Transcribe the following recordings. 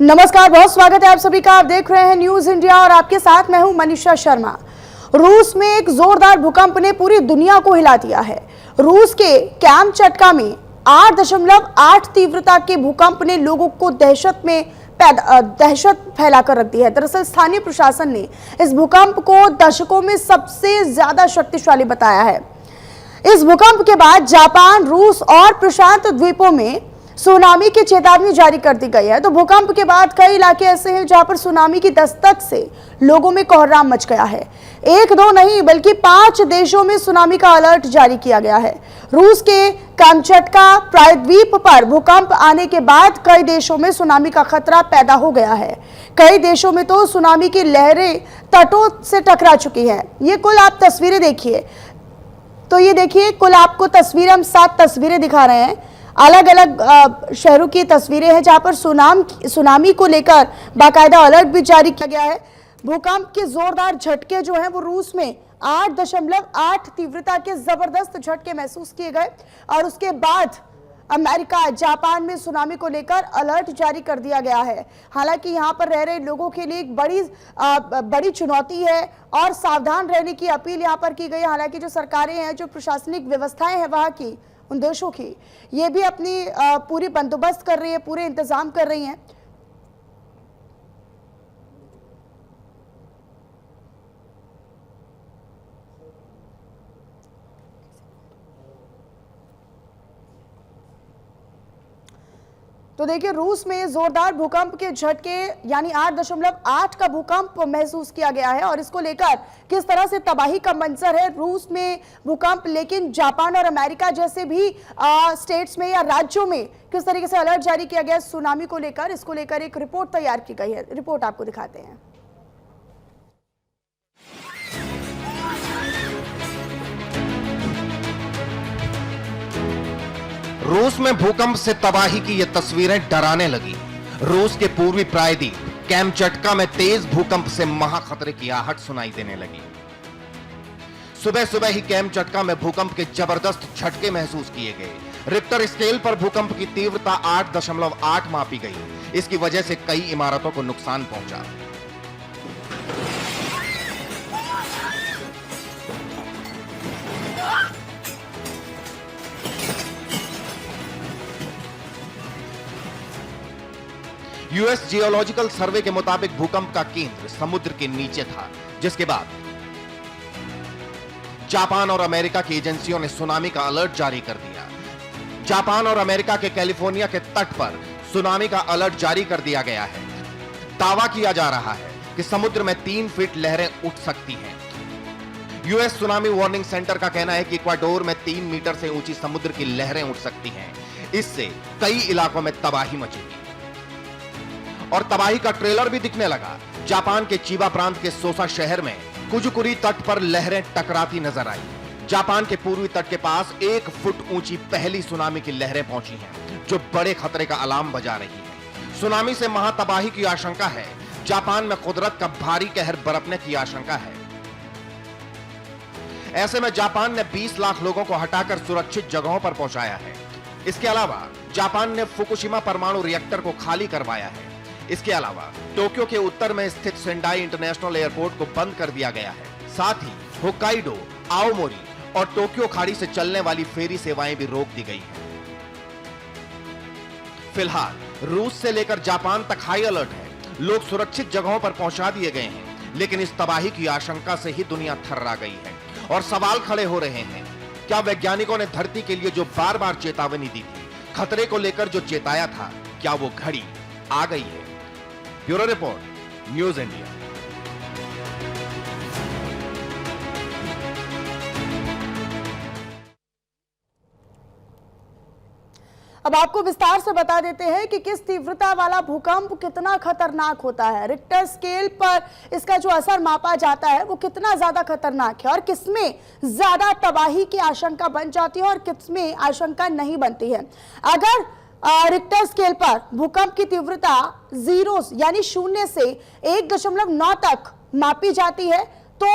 नमस्कार, बहुत स्वागत है आप सभी का। आप देख रहे हैं न्यूज इंडिया और आपके साथ मैं हूं मनीषा शर्मा। रूस में एक जोरदार भूकंप ने पूरी दुनिया को हिला दिया है। रूस के कैमचटका में 8.8 तीव्रता के भूकंप ने लोगों को दहशत फैलाकर रख दी है। दरअसल स्थानीय प्रशासन ने इस भूकंप को दशकों में सबसे ज्यादा शक्तिशाली बताया है। इस भूकंप के बाद जापान, रूस और प्रशांत द्वीपों में सुनामी की चेतावनी जारी कर दी गई है। तो भूकंप के बाद कई इलाके ऐसे हैं जहां पर सुनामी की दस्तक से लोगों में कोहराम मच गया है। एक दो नहीं बल्कि 5 देशों में सुनामी का अलर्ट जारी किया गया है। रूस के कामचटका प्रायद्वीप पर भूकंप आने के बाद कई देशों में सुनामी का खतरा पैदा हो गया है। कई देशों में तो सुनामी की लहरें तटों से टकरा चुकी हैं। ये कुल आप तस्वीरें देखिए, तो ये देखिए कुल आपको तस्वीरें, हम 7 तस्वीरें दिखा रहे हैं। अलग अलग शहरों की तस्वीरें हैं जहां पर सुनामी को लेकर बाकायदा अलर्ट भी जारी किया गया है। भूकंप के जोरदार झटके जो हैं वो रूस में 8.8 तीव्रता के जबरदस्त झटके महसूस किए गए और उसके बाद अमेरिका, जापान में सुनामी को लेकर अलर्ट जारी कर दिया गया है। हालांकि यहां पर रह रहे लोगों के लिए एक बड़ी चुनौती है और सावधान रहने की अपील यहां पर की गई है। हालांकि जो सरकारें हैं, जो प्रशासनिक व्यवस्थाएं हैं वहां की, उन देशों की, ये भी अपनी पूरी बंदोबस्त कर रही है, पूरे इंतजाम कर रही हैं। तो देखिए, रूस में जोरदार भूकंप के झटके यानी 8.8 का भूकंप महसूस किया गया है और इसको लेकर किस तरह से तबाही का मंजर है। रूस में भूकंप, लेकिन जापान और अमेरिका जैसे भी स्टेट्स में या राज्यों में किस तरीके से अलर्ट जारी किया गया है सुनामी को लेकर, इसको लेकर एक रिपोर्ट तैयार की गई है। रिपोर्ट आपको दिखाते हैं। रूस में भूकंप से तबाही की ये तस्वीरें डराने लगी। रूस के पूर्वी प्रायद्वीप कैमचटका में तेज भूकंप से महाखतरे की आहट सुनाई देने लगी। सुबह सुबह ही कैमचटका में भूकंप के जबरदस्त झटके महसूस किए गए। रिक्टर स्केल पर भूकंप की तीव्रता 8.8 मापी गई। इसकी वजह से कई इमारतों को नुकसान पहुंचा। यूएस जियोलॉजिकल सर्वे के मुताबिक भूकंप का केंद्र समुद्र के नीचे था, जिसके बाद जापान और अमेरिका की एजेंसियों ने सुनामी का अलर्ट जारी कर दिया। जापान और अमेरिका के कैलिफोर्निया के तट पर सुनामी का अलर्ट जारी कर दिया गया है। दावा किया जा रहा है कि समुद्र में 3 फीट लहरें उठ सकती हैं। यूएस सुनामी वार्निंग सेंटर का कहना है कि इक्वाडोर में 3 मीटर से ऊंची समुद्र की लहरें उठ सकती हैं। इससे कई इलाकों में तबाही मचेगी और तबाही का ट्रेलर भी दिखने लगा। जापान के चीबा प्रांत के सोसा शहर में कुजुकुरी तट पर लहरें टकराती नजर आई। जापान के पूर्वी तट के पास 1 फुट ऊंची पहली सुनामी की लहरें पहुंची हैं, जो बड़े खतरे का अलार्म बजा रही है। सुनामी से महातबाही की आशंका है। जापान में कुदरत का भारी कहर बरपने की आशंका है। ऐसे में जापान ने 20 लाख लोगों को हटाकर सुरक्षित जगहों पर पहुंचाया है। इसके अलावा जापान ने फुकुशिमा परमाणु रिएक्टर को खाली करवाया है। इसके अलावा टोक्यो के उत्तर में स्थित सेंडाई इंटरनेशनल एयरपोर्ट को बंद कर दिया गया है। साथ ही होक्काइडो, आओमोरी और टोक्यो खाड़ी से चलने वाली फेरी सेवाएं भी रोक दी गई हैं। फिलहाल रूस से लेकर जापान तक हाई अलर्ट है। लोग सुरक्षित जगहों पर पहुंचा दिए गए हैं, लेकिन इस तबाही की आशंका से ही दुनिया थर्रा गई है और सवाल खड़े हो रहे हैं। क्या वैज्ञानिकों ने धरती के लिए जो बार बार चेतावनी दी थी, खतरे को लेकर जो चेताया था, क्या वो घड़ी आ गई है? Bureau report, news India. अब आपको विस्तार से बता देते हैं कि किस तीव्रता वाला भूकंप कितना खतरनाक होता है। रिक्टर स्केल पर इसका जो असर मापा जाता है वो कितना ज्यादा खतरनाक है और किसमें ज्यादा तबाही की आशंका बन जाती है और किसमें आशंका नहीं बनती है। अगर रिक्टर स्केल पर भूकंप की तीव्रता 0 यानी 0 से 1.9 तक मापी जाती है तो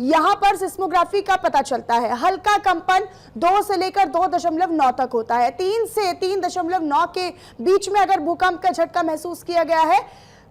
यहां पर सिस्मोग्राफी का पता चलता है। हल्का कंपन 2 से लेकर 2.9 तक होता है। 3 से 3.9 के बीच में अगर भूकंप का झटका महसूस किया गया है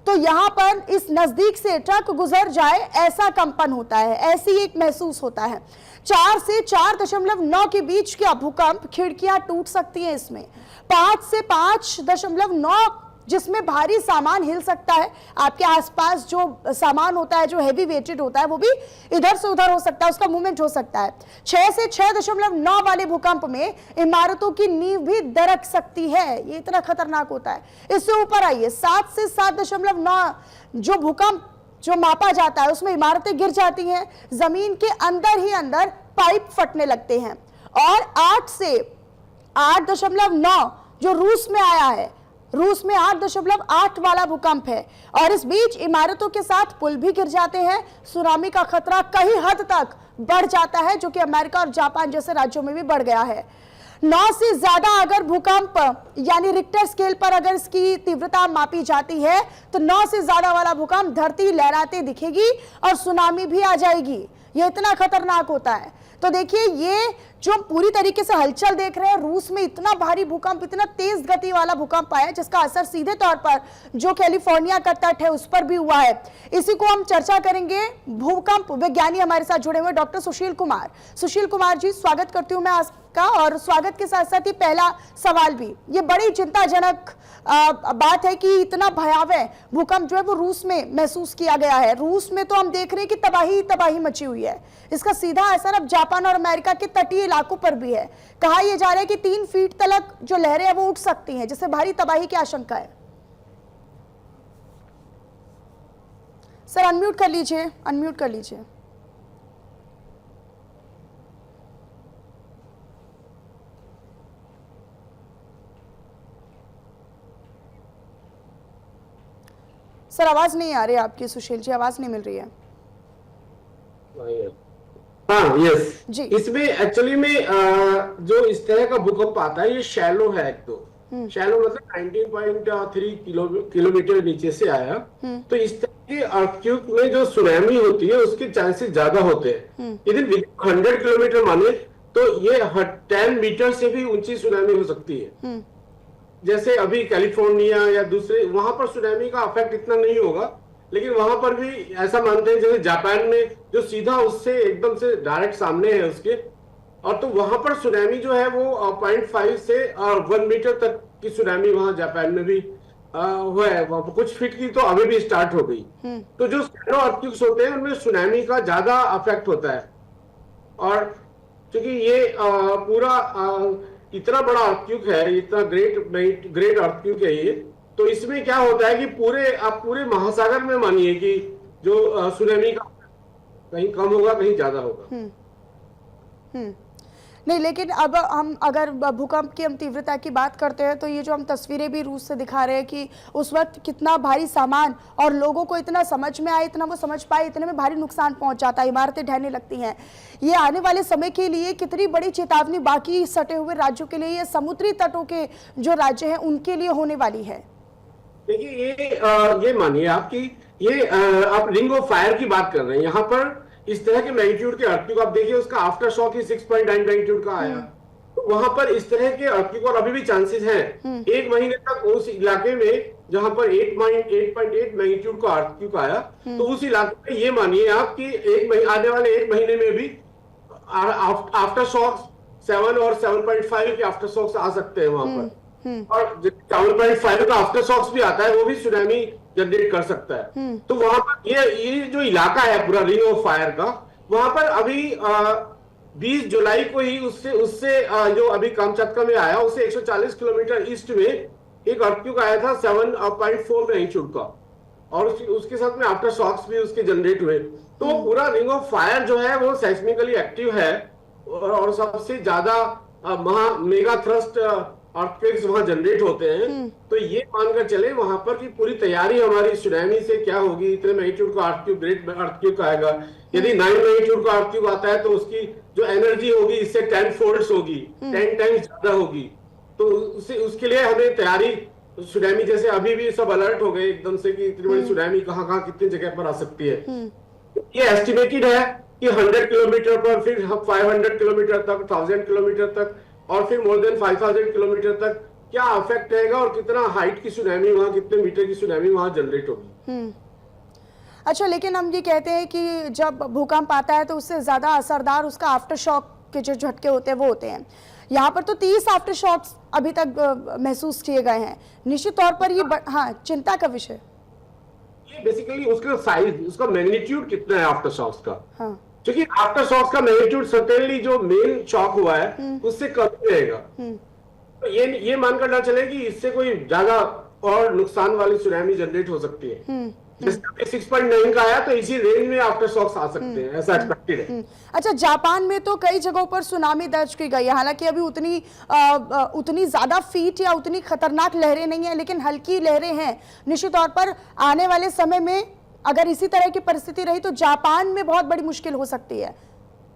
तो यहां पर इस नजदीक से ट्रक गुजर जाए ऐसा कंपन होता है, ऐसी एक महसूस होता है। 4 से 4.9 के बीच का भूकंप, खिड़कियां टूट सकती हैं इसमें। 5 से 5.9 जिसमें भारी सामान हिल सकता है, आपके आसपास जो सामान होता है, जो हेवी वेटेड होता है, वो भी इधर से उधर हो सकता है, उसका मूवमेंट हो सकता है। 6 से 6.9 वाले भूकंप में इमारतों की नींव भी दरक सकती है, ये इतना खतरनाक होता है। इससे ऊपर आइए, 7 से 7.9 जो भूकंप जो मापा जाता है उसमें इमारतें गिर जाती हैं, जमीन के अंदर ही अंदर पाइप फटने लगते हैं। और 8 से 8.9 जो रूस में आया है, रूस में 8.8 वाला भूकंप है, और इस बीच इमारतों के साथ पुल भी गिर जाते हैं। सुनामी का खतरा कई हद तक बढ़ जाता है, जो कि अमेरिका और जापान जैसे राज्यों में भी बढ़ गया है। 9 से ज्यादा अगर भूकंप यानी रिक्टर स्केल पर अगर इसकी तीव्रता मापी जाती है तो 9 से ज्यादा वाला भूकंप धरती लहराते दिखेगी और सुनामी भी आ जाएगी। ये इतना खतरनाक होता है। तो देखिए, ये जो हम पूरी तरीके से हलचल देख रहे हैं, रूस में इतना भारी भूकंप, इतना तेज गति वाला भूकंप आया जिसका असर सीधे तौर पर जो कैलिफोर्निया का तट है उस पर भी हुआ है। इसी को हम चर्चा करेंगे। भूकंप विज्ञानी हमारे साथ जुड़े हुए डॉक्टर सुशील कुमार। सुशील कुमार जी, स्वागत करती हूं मैं आपका। और स्वागत के साथ साथ ही पहला सवाल भी, ये बड़ी चिंताजनक बात है कि इतना भयावह भूकंप जो है वो रूस में महसूस किया गया है। रूस में तो हम देख रहे हैं कि तबाही तबाही मची हुई है। इसका सीधा असर अब जापान और अमेरिका के तटीय इलाकों पर भी है। कहा यह जा रहा है कि 3 फीट तक जो लहरें हैं वो उठ सकती हैं, जिससे भारी तबाही की आशंका है। सर अनम्यूट कर लीजिए, अनम्यूट कर लीजिए। सर आवाज नहीं आ रही है आपकी, सुशील जी आवाज नहीं मिल रही है। हाँ, यस जी। इसमें एक्चुअली में जो इस तरह का भूकंप आता है ये शैलो है। एक तो शैलो मतलब 19.3 किलोमीटर नीचे से आया। तो इस तरह के अर्थक्वेक में जो सुनामी होती है उसके चांसेस ज्यादा होते हैं। यदि 100 किलोमीटर माने तो ये 10 मीटर से भी ऊंची सुनामी हो सकती है। जैसे अभी कैलिफोर्निया या दूसरे वहां पर सुनामी का इफेक्ट इतना नहीं होगा, लेकिन वहां पर भी ऐसा मानते हैं जैसे जापान में जो सीधा उससे एकदम से डायरेक्ट सामने है उसके, और तो वहां पर सुनामी जो है वो 0.5 से 1 मीटर तक की सुनामी वहां जापान में भी हुआ है। कुछ फीट की तो अभी भी स्टार्ट हो गई। तो जो शैलो अर्थक्वेक्स होते हैं उनमें सुनामी का ज्यादा इफेक्ट होता है। और क्योंकि ये पूरा इतना बड़ा अर्थक्वेक है, इतना ग्रेट अर्थक्वेक है ये, तो इसमें क्या होता है कि पूरे महासागर में मानिए कि जो सुनामी का कहीं कम होगा कहीं ज्यादा होगा। नहीं, लेकिन अब हम अगर भूकंप की हम तीव्रता की बात करते हैं तो ये जो हम तस्वीरें भी रूस से दिखा रहे हैं कि उस वक्त कितना भारी सामान और लोगों को इतना समझ में आए, इतना वो समझ पाए, इतने में भारी नुकसान पहुंच जाता है, इमारतें ढहने लगती हैं। ये आने वाले समय के लिए कितनी बड़ी चेतावनी बाकी सटे हुए राज्यों के लिए, ये समुद्री तटों के जो राज्य हैं उनके लिए होने वाली है। देखिए ये मानिए आपकी ये आप रिंग ऑफ फायर की बात कर रहे हैं। यहाँ पर इस तरह के मैग्नीट्यूड के अर्थक्वेक आप देखिए, उसका आफ्टर शॉक ही 6.9 मैग्नीट्यूड का आया। तो वहां पर इस तरह के अर्थक्वेक और अभी भी चांसेस हैं। 1 महीने तक उस इलाके में जहां पर 8.8 मैग्नीट्यूड का अर्थक्वेक आया, तो उस इलाके में ये मानिए आप कि आने वाले 1 महीने में भी आफ्टर शॉक 7 और 7.5 के आफ्टर शॉक्स आ सकते हैं वहां पर। और 7.5 का आफ्टर शॉक्स भी आता है, वो भी सुनामी जनरेट कर सकता है। तो वहां पर ये जो इलाका है पूरा रिंग ऑफ फायर का, वहां पर अभी 20 जुलाई को ही उससे जो अभी कामचत्का में आया उससे 140 किलोमीटर ईस्ट में एक अर्थक्वेक आया था 7.4 मैग्नीट्यूड का, और उसके साथ में आफ्टर शॉक्स भी उसके जनरेट हुए। तो पूरा रिंग ऑफ फायर जो है वो सेस्मिकली एक्टिव है, और सबसे ज्यादा मेगा थ्रस्ट अर्थक्वेक्स वहां जनरेट होते हैं। तो ये मानकर चले वहां पर कि पूरी तैयारी हमारी सुनामी से क्या होगी। इतने मैग्नीट्यूड का अर्थक्वेक, ग्रेट अर्थक्वेक आएगा। यदि 9 मैग्नीट्यूड का अर्थक्वेक आता है तो उसकी जो एनर्जी होगी इससे 10 फोल्ड्स होगी, 10 टाइम्स ज्यादा होगी। तो उसके लिए हमें तैयारी, सुनामी जैसे अभी भी सब अलर्ट हो गए एकदम से कि इतनी बड़ी सुनामी कहाँ कितनी जगह पर आ सकती है। ये एस्टिमेटेड है कि 100 किलोमीटर पर, फिर 500 किलोमीटर तक, 1000 किलोमीटर तक, और फिर मोर देन 5000 किलोमीटर तक क्या अफेक्ट रहेगा और कितना हाइट की सुनामी वहां, कितने मीटर की सुनामी वहां जनरेट होगी। अच्छा, लेकिन हम ये कहते हैं कि जब भूकंप आता है तो उससे ज्यादा असरदार उसका आफ्टर शॉक के जो झटके होते हैं वो होते हैं। यहाँ पर तो 30 आफ्टर शॉक्स अभी तक महसूस किए गए हैं। निश्चित तौर पर ये हाँ चिंता का विषय। ये बेसिकली उसका साइज, उसका मैग्नीट्यूड कितना है आफ्टर शॉक्स का। हाँ। क्योंकि आफ्टर शॉक्स का मैग्नीट्यूड सर्टेनली जो मेन शॉक हुआ है उससे कम रहेगा। तो ये मानकर ना चले कि इससे कोई ज्यादा और नुकसान वाली सुनामी जनरेट हो सकती है। जैसे 6.9 का आया तो इसी रेंज में आफ्टर शॉक्स आ सकते हैं, ऐसा एक्सपेक्टेड है। अच्छा, जापान में तो कई जगहों पर सुनामी दर्ज की गई है। हालांकि अभी उतनी ज्यादा फीट या उतनी खतरनाक लहरें नहीं है, लेकिन हल्की लहरें हैं। निश्चित तौर पर आने वाले समय में अगर इसी तरह की परिस्थिति रही तो जापान में बहुत बड़ी मुश्किल हो सकती है।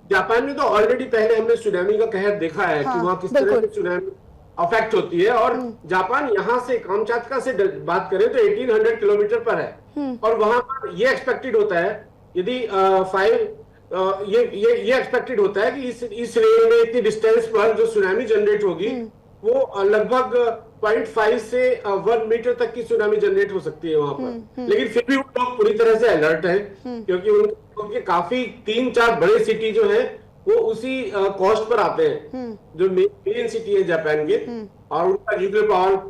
जापान में तो ऑलरेडी पहले हमने सुनामी का कहर देखा है कि वहां किस तरह की सुनामी अफेक्ट होती है। और जापान यहाँ से कामचाटका से बात करें तो 1800 किलोमीटर पर है, और वहां पर ये एक्सपेक्टेड होता है, यदि ये एक्सपेक्टेड होता है कि इस रेंज में, इतनी डिस्टेंस पर जो सुनामी जनरेट होगी वो लगभग 0.5 से 1 मीटर तक की सुनामी जनरेट हो सकती है वहां पर। लेकिन फिर भी वो लोग पूरी तरह से अलर्ट है, क्योंकि उनके काफी 3-4 बड़े सिटी जो है वो उसी कॉस्ट पर आते हैं, जो मेन सिटी है जापान के, और उनका न्यूक्लियर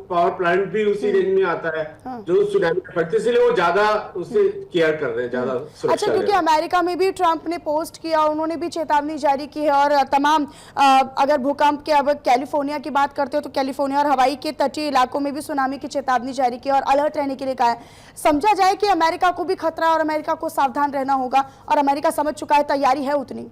पावर प्लांट भी उसी रेंज में आता है। जो सुनामी अफेक्ट, इसलिए वो ज्यादा उससे केयर कर रहे हैं, ज्यादा सुरक्षा। अच्छा, क्योंकि अमेरिका में भी ट्रंप ने पोस्ट किया, उन्होंने भी चेतावनी जारी की है, और तमाम अगर भूकंप के, अब कैलिफोर्निया की बात करते हो तो कैलिफोर्निया और हवाई के तटीय इलाकों में भी सुनामी की चेतावनी जारी की और अलर्ट रहने के लिए कहा है। समझा जाए कि अमेरिका को भी खतरा और अमेरिका को सावधान रहना होगा, और अमेरिका समझ चुका है, तैयारी है उतनी,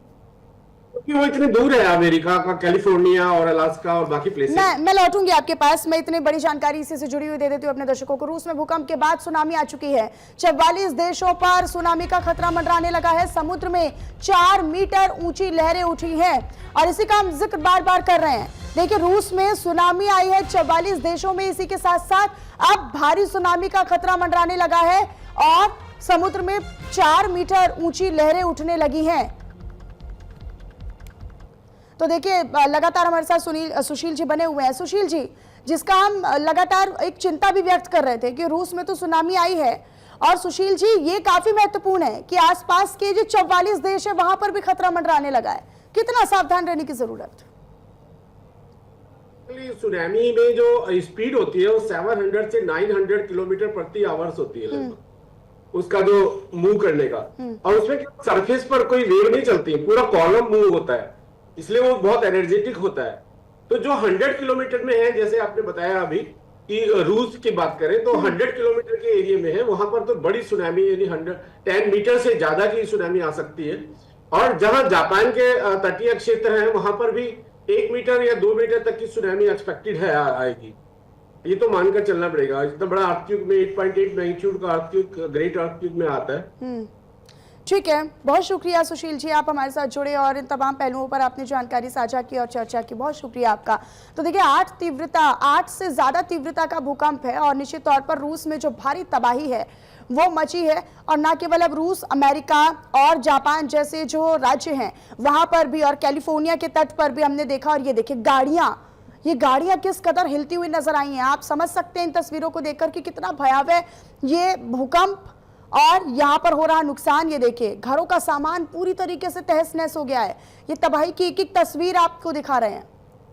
क्योंकि वो इतने दूर है अमेरिका का, कैलिफोर्निया और अलास्का और बाकी प्लेसेस। मैं लौटूंगी आपके पास। मैं इतनी बड़ी जानकारी इसी से जुड़ी हुई दे देती हूँ अपने दर्शकों को। रूस में भूकंप के बाद सुनामी आ चुकी है। 44 देशों पर सुनामी का खतरा मंडराने लगा है। समुद्र में 4 मीटर ऊंची लहरें उठी हैं, और इसी का हम जिक्र बार बार कर रहे हैं। देखिए, रूस में सुनामी आई है 44 देशों में। इसी के साथ साथ अब भारी सुनामी का खतरा मंडराने लगा है, और समुद्र में 4 मीटर ऊंची लहरें उठने लगी हैं। तो देखिए, लगातार हमारे साथ सुशील जी बने हुए हैं। सुशील जी, जिसका हम लगातार एक चिंता भी व्यक्त कर रहे थे कि रूस में तो सुनामी आई है, और सुशील जी ये काफी महत्वपूर्ण है कि आसपास के जो 44 देश है वहां पर भी खतरा मंडराने लगा है। कितना सावधान रहने की जरूरत? सुनामी में जो स्पीड होती है वो 700 से 900 किलोमीटर प्रति आवर्स होती है लगभग, उसका जो मूव करने का। और उसमें सरफेस पर कोई वेव नहीं चलती, पूरा कॉलम मूव होता है, इसलिए वो बहुत एनर्जेटिक होता है। तो जो 100 किलोमीटर में है, जैसे आपने बताया अभी कि रूस की बात करें तो 100 किलोमीटर के एरिया में है, वहां पर तो बड़ी सुनामी, यानी 10 मीटर से ज्यादा की सुनामी आ सकती है। और जहां जापान के तटीय क्षेत्र है वहां पर भी 1 मीटर या 2 मीटर तक की सुनामी एक्सपेक्टेड है आएगी। ये तो मानकर चलना पड़ेगा। इतना बड़ा अर्थक्वेक में 8.8 मैग्नीट्यूड का अर्थक्वेक ग्रेट अर्थक्वेक में आता है। ठीक है, बहुत शुक्रिया सुशील जी, आप हमारे साथ जुड़े और इन तमाम पहलुओं पर आपने जानकारी साझा की और चर्चा की। बहुत शुक्रिया आपका। तो देखिए, 8 से ज्यादा तीव्रता का भूकंप है, और निश्चित तौर पर रूस में जो भारी तबाही है वो मची है। और न केवल अब रूस, अमेरिका और जापान जैसे जो राज्य हैं वहां पर भी, और कैलिफोर्निया के तट पर भी हमने देखा। और ये देखिए ये गाड़ियां किस कदर हिलती हुई नजर आई हैं। आप समझ सकते हैं इन तस्वीरों को देखकर कि कितना भयावह ये भूकंप और यहाँ पर हो रहा नुकसान। ये देखिए, घरों का सामान पूरी तरीके से तहस नहस हो गया है। ये तबाही की एक एक तस्वीर आपको दिखा रहे हैं।